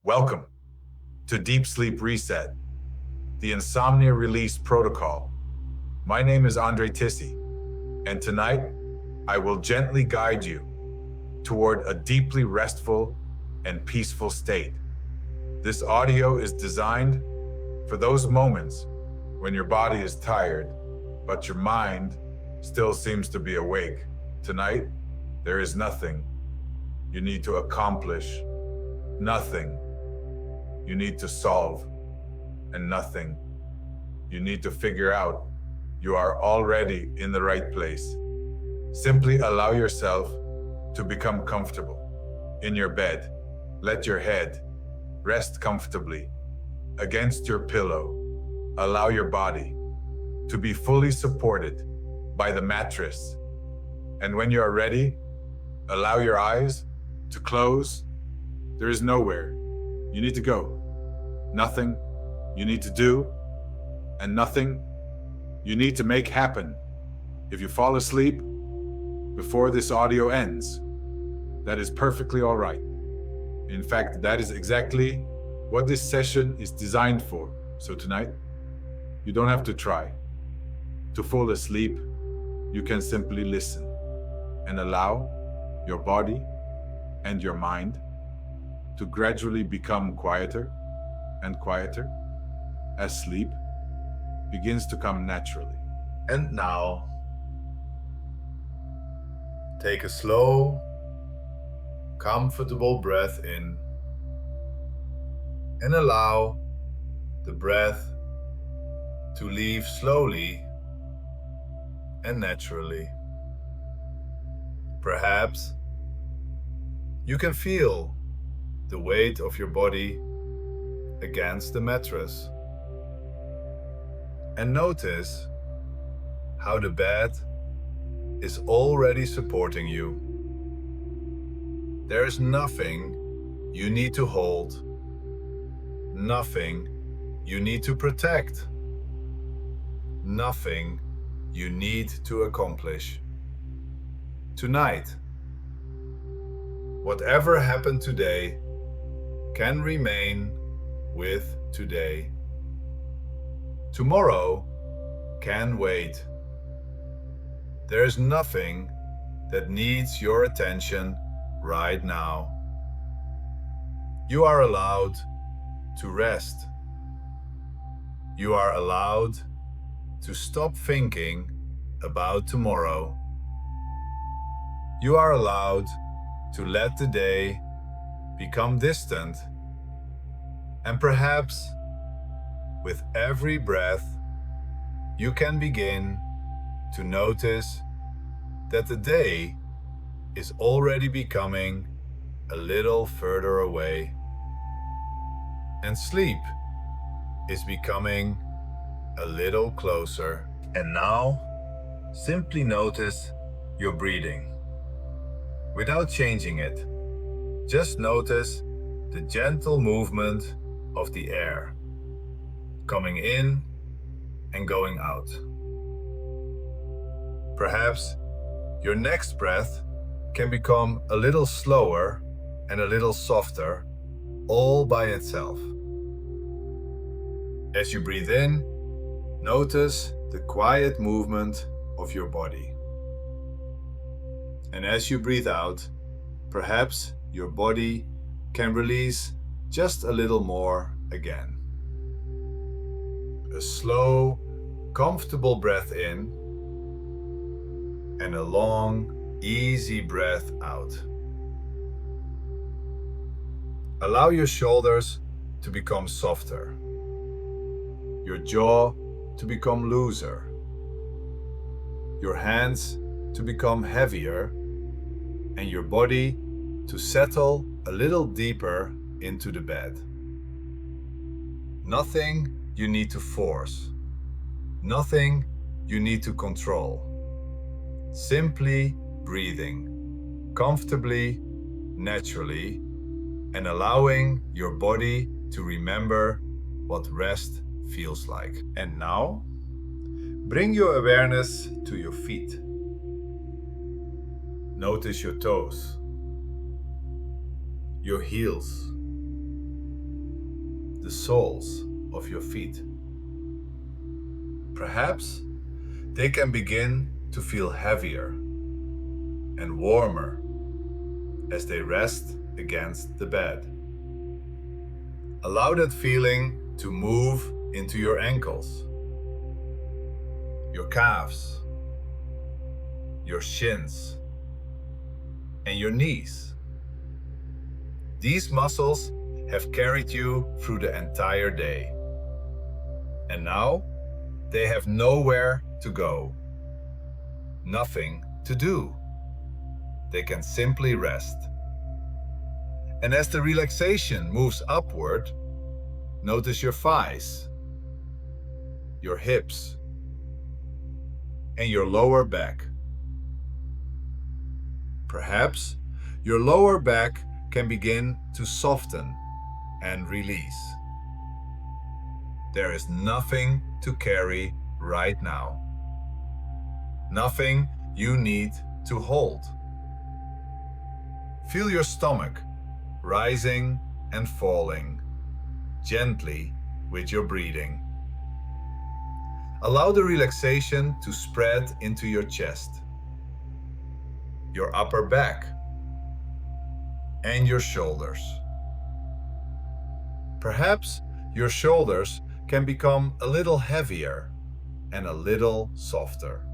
Welcome to Deep Sleep Reset, the Insomnia Release Protocol. My name is Andre Tissi, and tonight I will gently guide you toward a deeply restful and peaceful state. This audio is designed for those moments when your body is tired, but your mind still seems to be awake. Tonight, there is nothing you need to accomplish, nothing you need to solve, and nothing you need to figure out. You are already in the right place. Simply allow yourself to become comfortable in your bed. Let your head rest comfortably against your pillow. Allow your body to be fully supported by the mattress. And when you are ready, allow your eyes to close. There is nowhere you need to go, nothing you need to do, and nothing you need to make happen. If you fall asleep before this audio ends, that is perfectly all right. In fact, that is exactly what this session is designed for. So tonight, you don't have to try to fall asleep. You can simply listen and allow your body and your mind to gradually become quieter and quieter as sleep begins to come naturally. And now, take a slow, comfortable breath in and allow the breath to leave slowly and naturally. Perhaps you can feel the weight of your body against the mattress and notice how the bed is already supporting you. There is nothing you need to hold, nothing you need to protect, nothing you need to accomplish. Tonight, whatever happened today can remain with today. Tomorrow can wait. There is nothing that needs your attention right now. You are allowed to rest. You are allowed to stop thinking about tomorrow. You are allowed to let the day become distant. And perhaps with every breath, you can begin to notice that the day is already becoming a little further away, and sleep is becoming a little closer. And now, simply notice your breathing without changing it. Just notice the gentle movement of the air coming in and going out. Perhaps your next breath can become a little slower and a little softer all by itself. As you breathe in, notice the quiet movement of your body. And as you breathe out, perhaps your body can release just a little more again. A slow, comfortable breath in and a long, easy breath out. Allow your shoulders to become softer, your jaw to become looser, your hands to become heavier, and your body to settle a little deeper into the bed. Nothing you need to force, nothing you need to control. Simply breathing comfortably, naturally, and allowing your body to remember what rest feels like. And now, bring your awareness to your feet. Notice your toes, your heels, the soles of your feet. Perhaps they can begin to feel heavier and warmer as they rest against the bed. Allow that feeling to move into your ankles, your calves, your shins, and your knees. These muscles have carried you through the entire day. And now they have nowhere to go, nothing to do. They can simply rest. And as the relaxation moves upward, notice your thighs, your hips, and your lower back. Perhaps your lower back can begin to soften and release. There is nothing to carry right now. Nothing you need to hold. Feel your stomach rising and falling gently with your breathing. Allow the relaxation to spread into your chest, your upper back, and your shoulders. Perhaps your shoulders can become a little heavier and a little softer.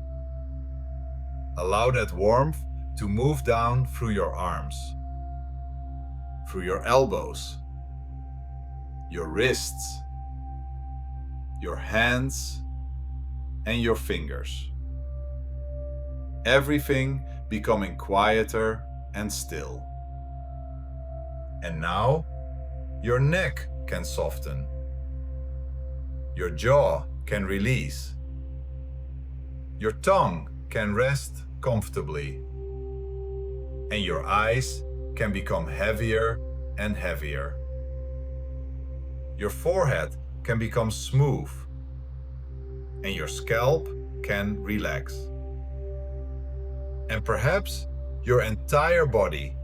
Allow that warmth to move down through your arms, through your elbows, your wrists, your hands, and your fingers. Everything becoming quieter and still. And now, your neck can soften. Your jaw can release. Your tongue can rest comfortably. And your eyes can become heavier and heavier. Your forehead can become smooth. And your scalp can relax. And perhaps your entire body,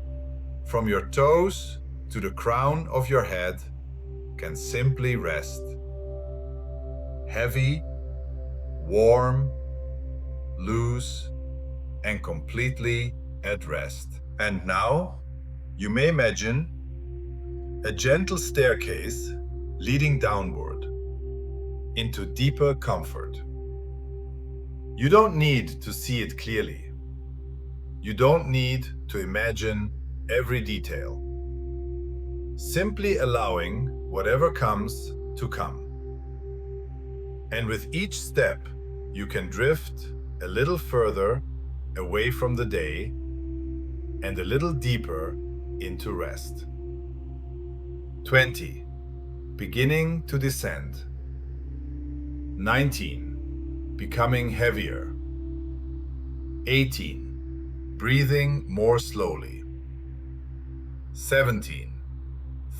from your toes to the crown of your head, can simply rest. Heavy, warm, loose, and completely at rest. And now, you may imagine a gentle staircase leading downward into deeper comfort. You don't need to see it clearly. You don't need to imagine every detail. Simply allowing whatever comes to come. And with each step, you can drift a little further away from the day and a little deeper into rest. 20. Beginning to descend. 19. Becoming heavier. 18. Breathing more slowly. 17.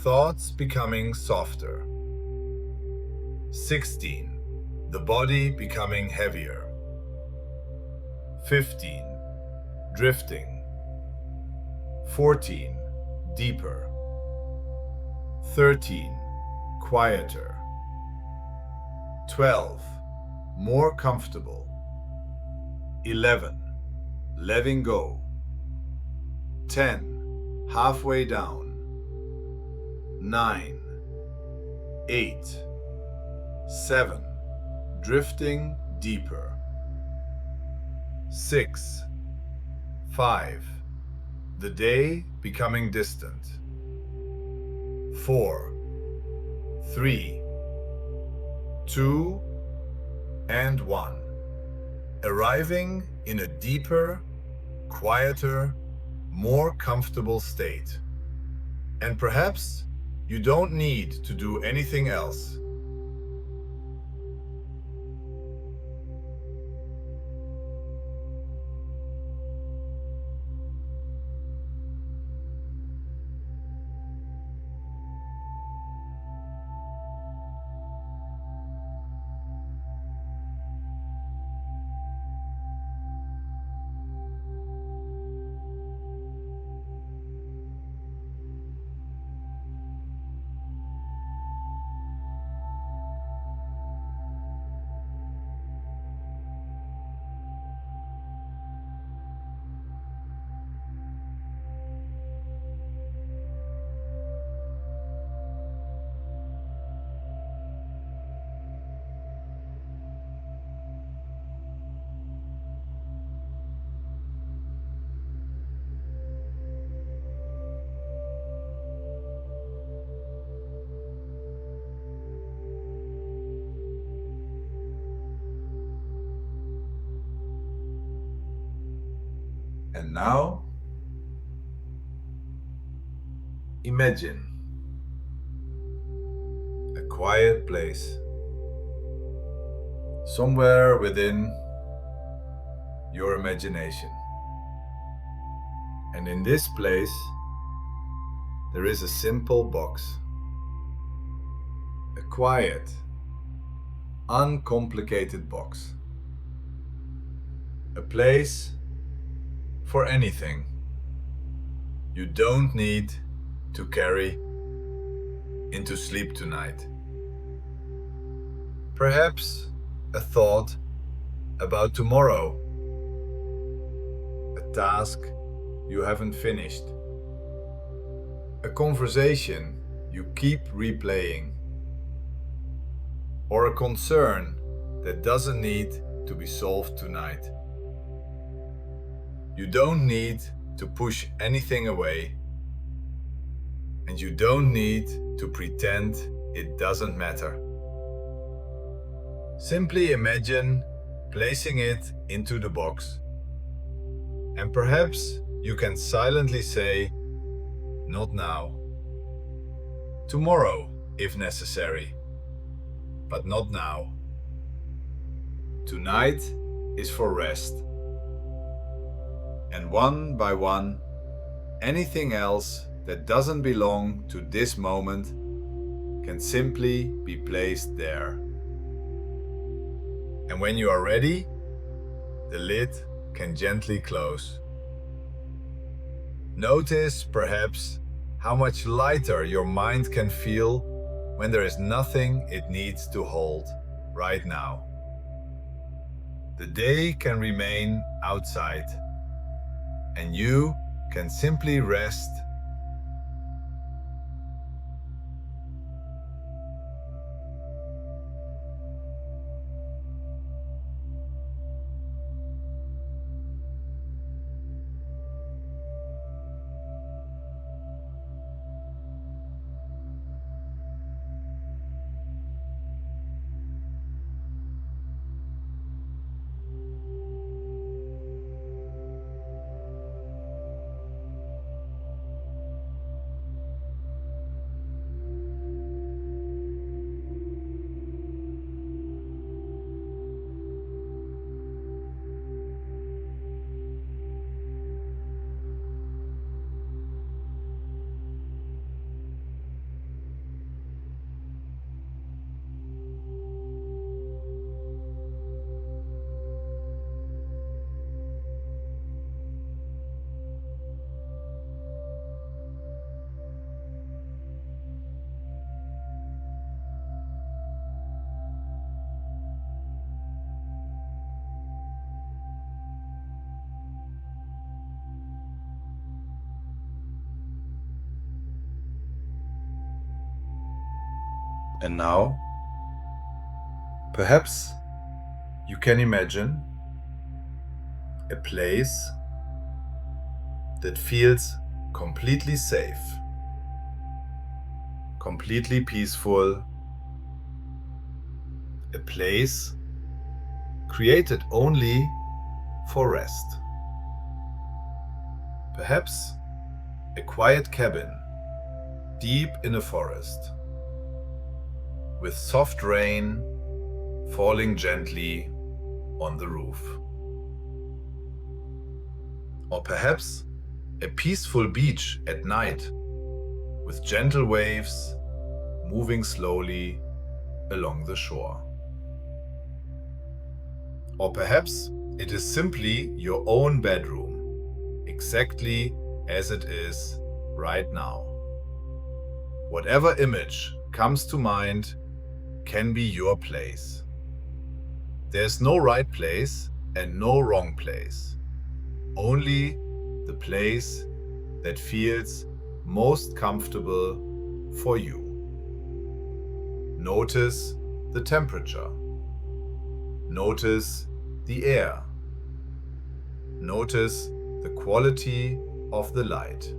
Thoughts becoming softer. 16. The body becoming heavier. 15. Drifting. 14. Deeper. 13. Quieter. 12. More comfortable. 11. Letting go. 10. Halfway down. 9. 8. 7. Drifting deeper. 6. 5. The day becoming distant. 4. 3. 2. And 1. Arriving in a deeper, quieter, more comfortable state. And perhaps you don't need to do anything else. And now, imagine a quiet place, somewhere within your imagination. And in this place, there is a simple box. A quiet, uncomplicated box. A place for anything you don't need to carry into sleep tonight. Perhaps a thought about tomorrow, a task you haven't finished, a conversation you keep replaying, or a concern that doesn't need to be solved tonight. You don't need to push anything away, and you don't need to pretend it doesn't matter. Simply imagine placing it into the box. And perhaps you can silently say, "Not now." Tomorrow, if necessary, but not now. Tonight is for rest. And one by one, anything else that doesn't belong to this moment can simply be placed there. And when you are ready, the lid can gently close. Notice perhaps how much lighter your mind can feel when there is nothing it needs to hold right now. The day can remain outside, and you can simply rest. And now, perhaps you can imagine a place that feels completely safe, completely peaceful, a place created only for rest. Perhaps a quiet cabin deep in a forest, with soft rain falling gently on the roof. Or perhaps a peaceful beach at night, with gentle waves moving slowly along the shore. Or perhaps it is simply your own bedroom, exactly as it is right now. Whatever image comes to mind can be your place. There's no right place and no wrong place. Only the place that feels most comfortable for you. Notice the temperature. Notice the air. Notice the quality of the light.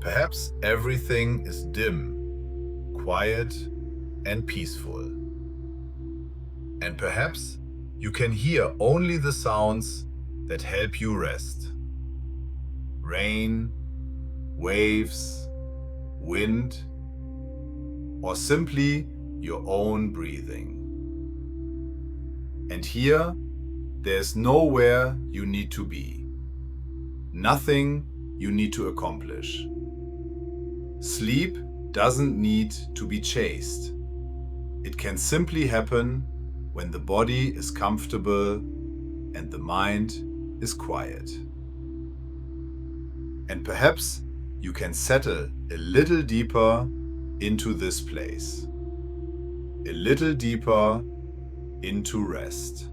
Perhaps everything is dim, quiet, and peaceful. And perhaps you can hear only the sounds that help you rest. Rain, waves, wind, or simply your own breathing. And here, there's nowhere you need to be. Nothing you need to accomplish. Sleep doesn't need to be chased. It can simply happen when the body is comfortable and the mind is quiet. And perhaps you can settle a little deeper into this place, a little deeper into rest.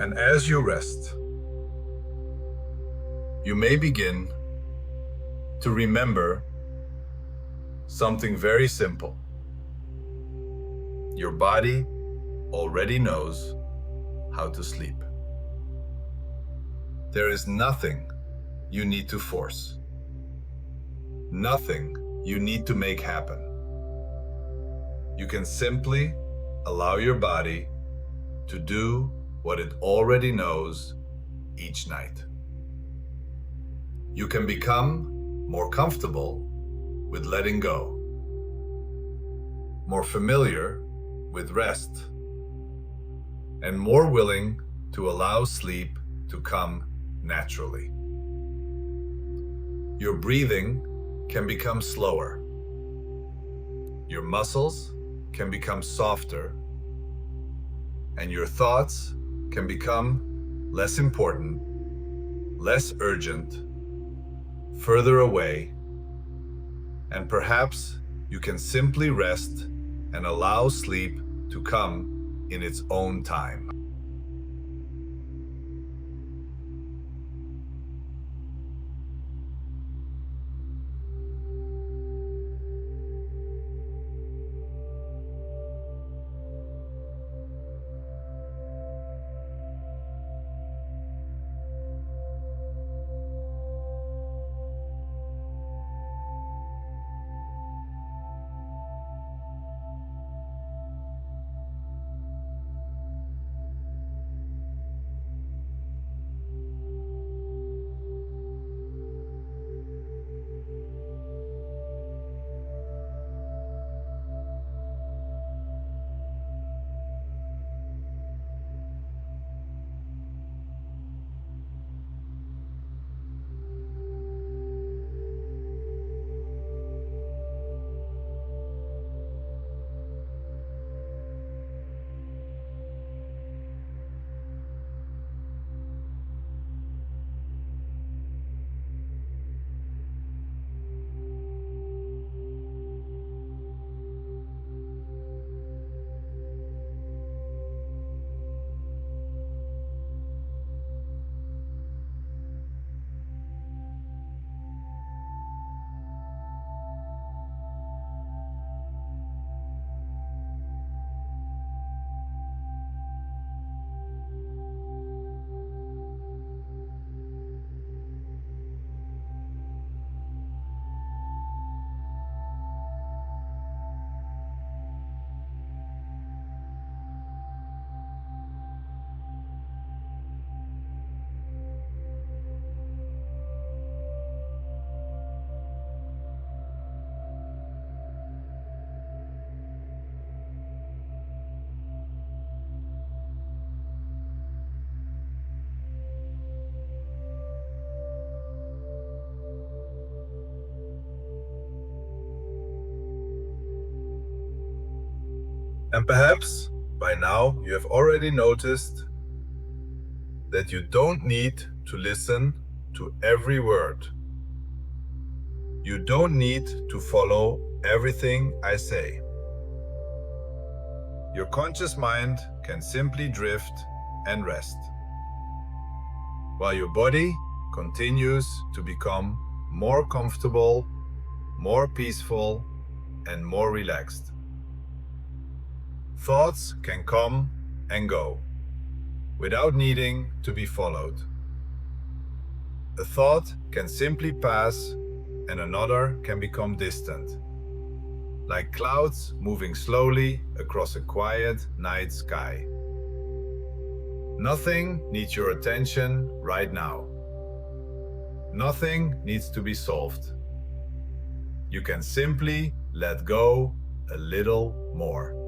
And as you rest, you may begin to remember something very simple. Your body already knows how to sleep. There is nothing you need to force, nothing you need to make happen. You can simply allow your body to do what it already knows each night. You can become more comfortable with letting go, more familiar with rest, and more willing to allow sleep to come naturally. Your breathing can become slower. Your muscles can become softer, and your thoughts can become less important, less urgent, further away, and perhaps you can simply rest and allow sleep to come in its own time. And perhaps by now you have already noticed that you don't need to listen to every word. You don't need to follow everything I say. Your conscious mind can simply drift and rest, while your body continues to become more comfortable, more peaceful, and more relaxed. Thoughts can come and go without needing to be followed. A thought can simply pass and another can become distant, like clouds moving slowly across a quiet night sky. Nothing needs your attention right now. Nothing needs to be solved. You can simply let go a little more.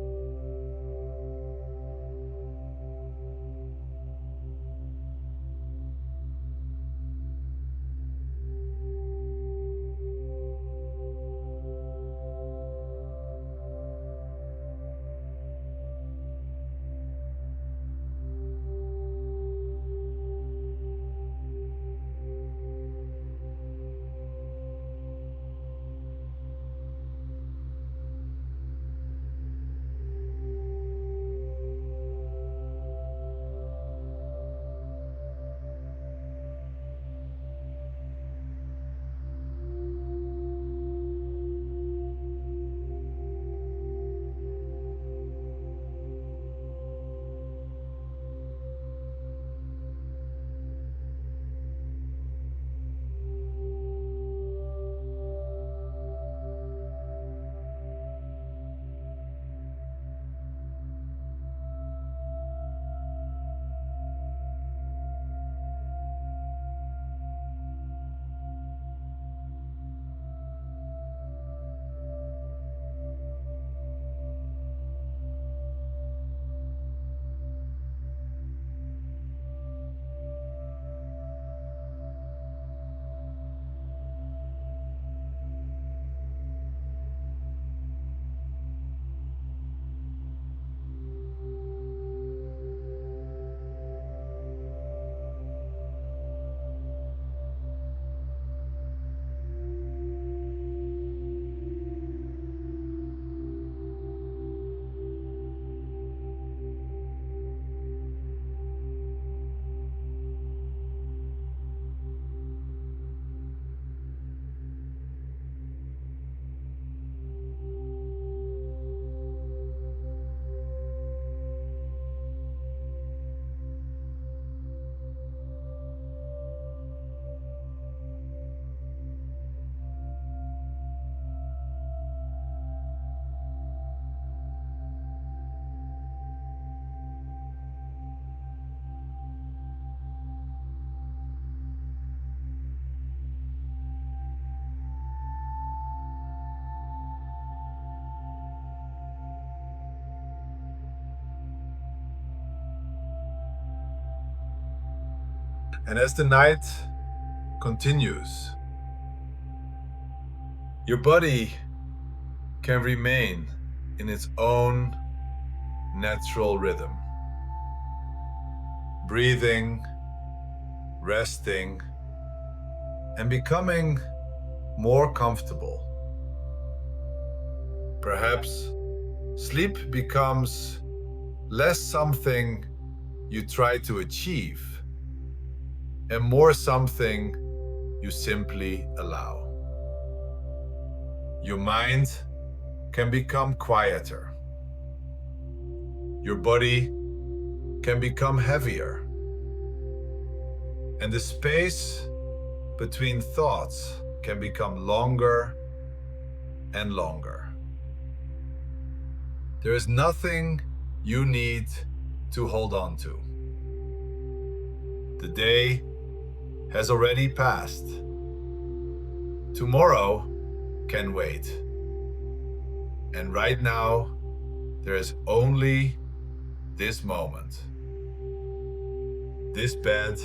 And as the night continues, your body can remain in its own natural rhythm, breathing, resting, and becoming more comfortable. Perhaps sleep becomes less something you try to achieve and more something you simply allow. Your mind can become quieter. Your body can become heavier. And the space between thoughts can become longer and longer. There is nothing you need to hold on to. The day has already passed. Tomorrow can wait. And right now, there is only this moment, this bed,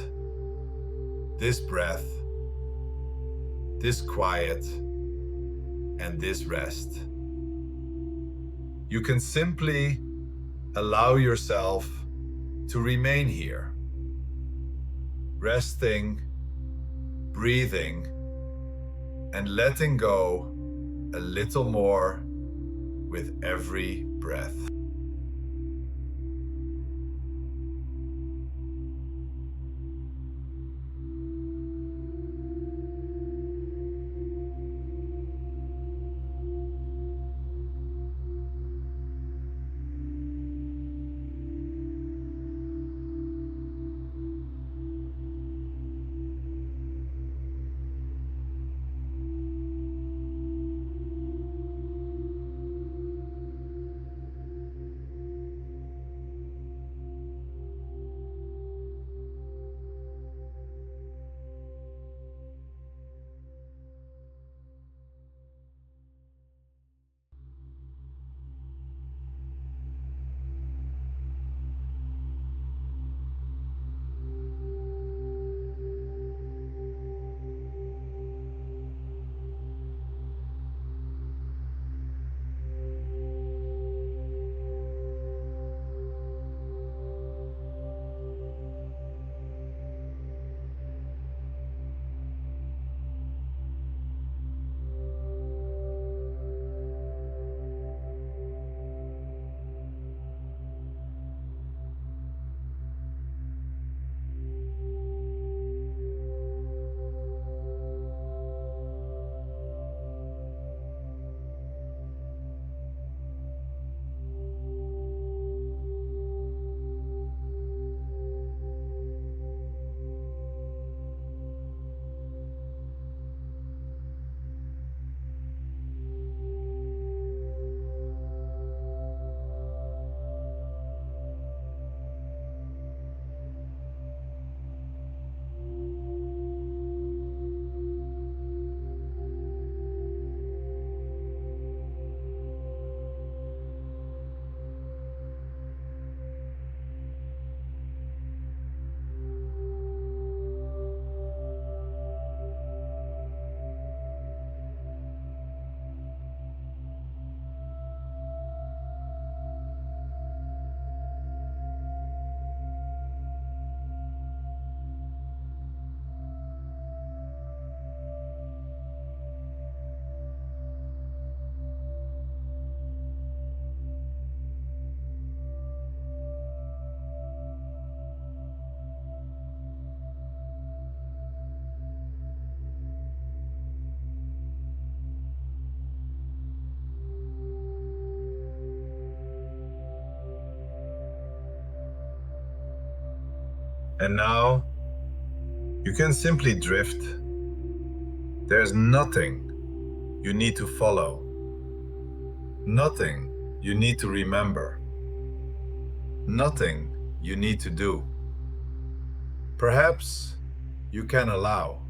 this breath, this quiet, and this rest. You can simply Allow yourself to remain here, resting, breathing, and letting go a little more with every breath. And now you can simply drift. There's nothing you need to follow, nothing you need to remember, nothing you need to do. Perhaps you can allow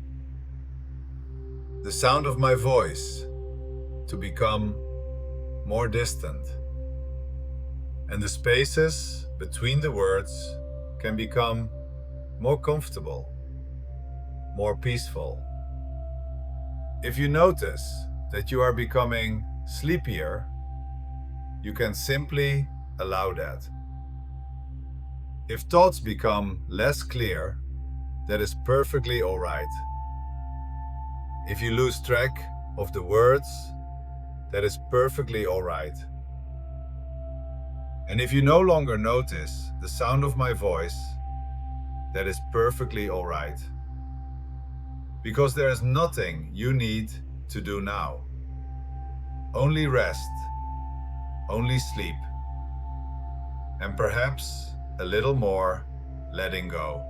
the sound of my voice to become more distant, and the spaces between the words can become more comfortable, more peaceful. If you notice that you are becoming sleepier, you can simply allow that. If thoughts become less clear, that is perfectly all right. If you lose track of the words, that is perfectly all right. And if you no longer notice the sound of my voice, that is perfectly all right. Because there is nothing you need to do now. Only rest, only sleep, and perhaps a little more letting go.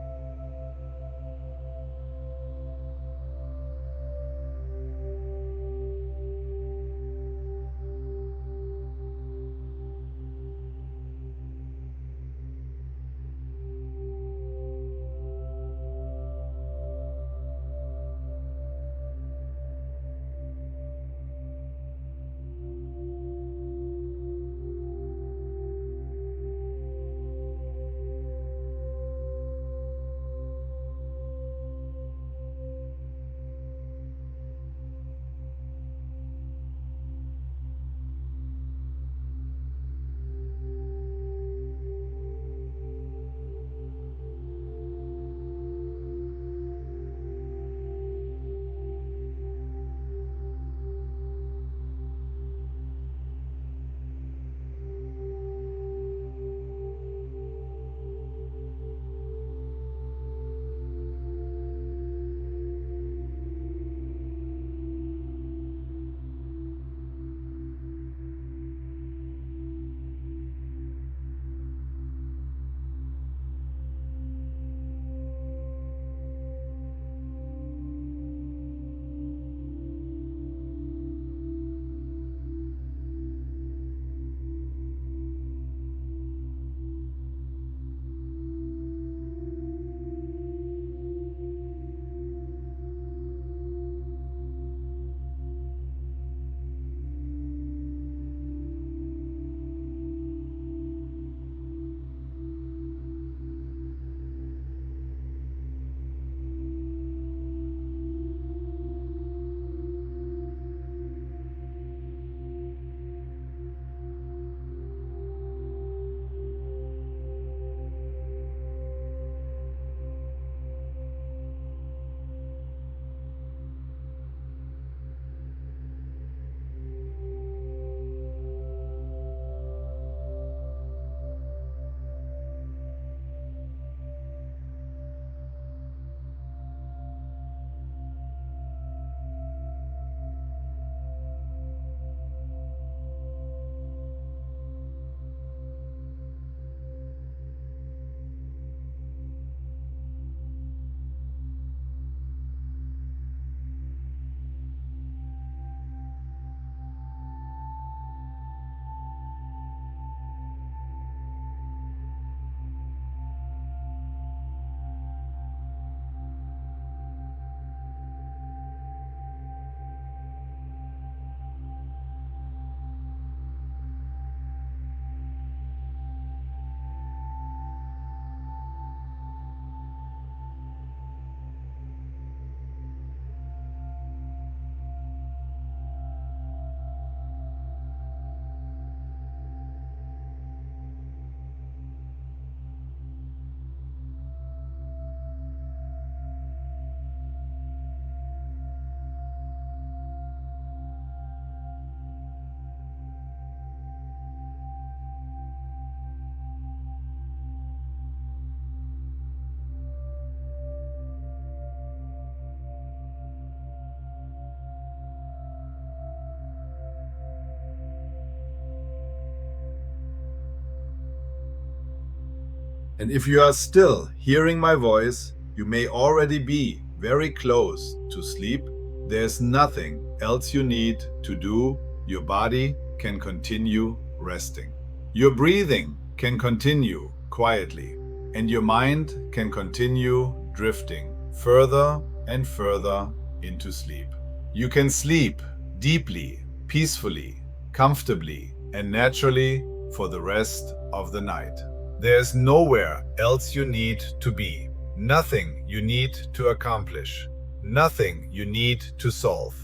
And if you are still hearing my voice, you may already be very close to sleep. There's nothing else you need to do. Your body can continue resting. Your breathing can continue quietly, and your mind can continue drifting further and further into sleep. You can sleep deeply, peacefully, comfortably, and naturally for the rest of the night. There's nowhere else you need to be, nothing you need to accomplish, nothing you need to solve.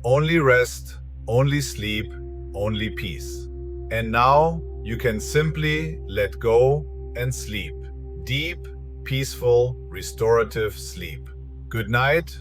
Only rest, only sleep, only peace. And now you can simply let go and sleep. Deep, peaceful, restorative sleep. Good night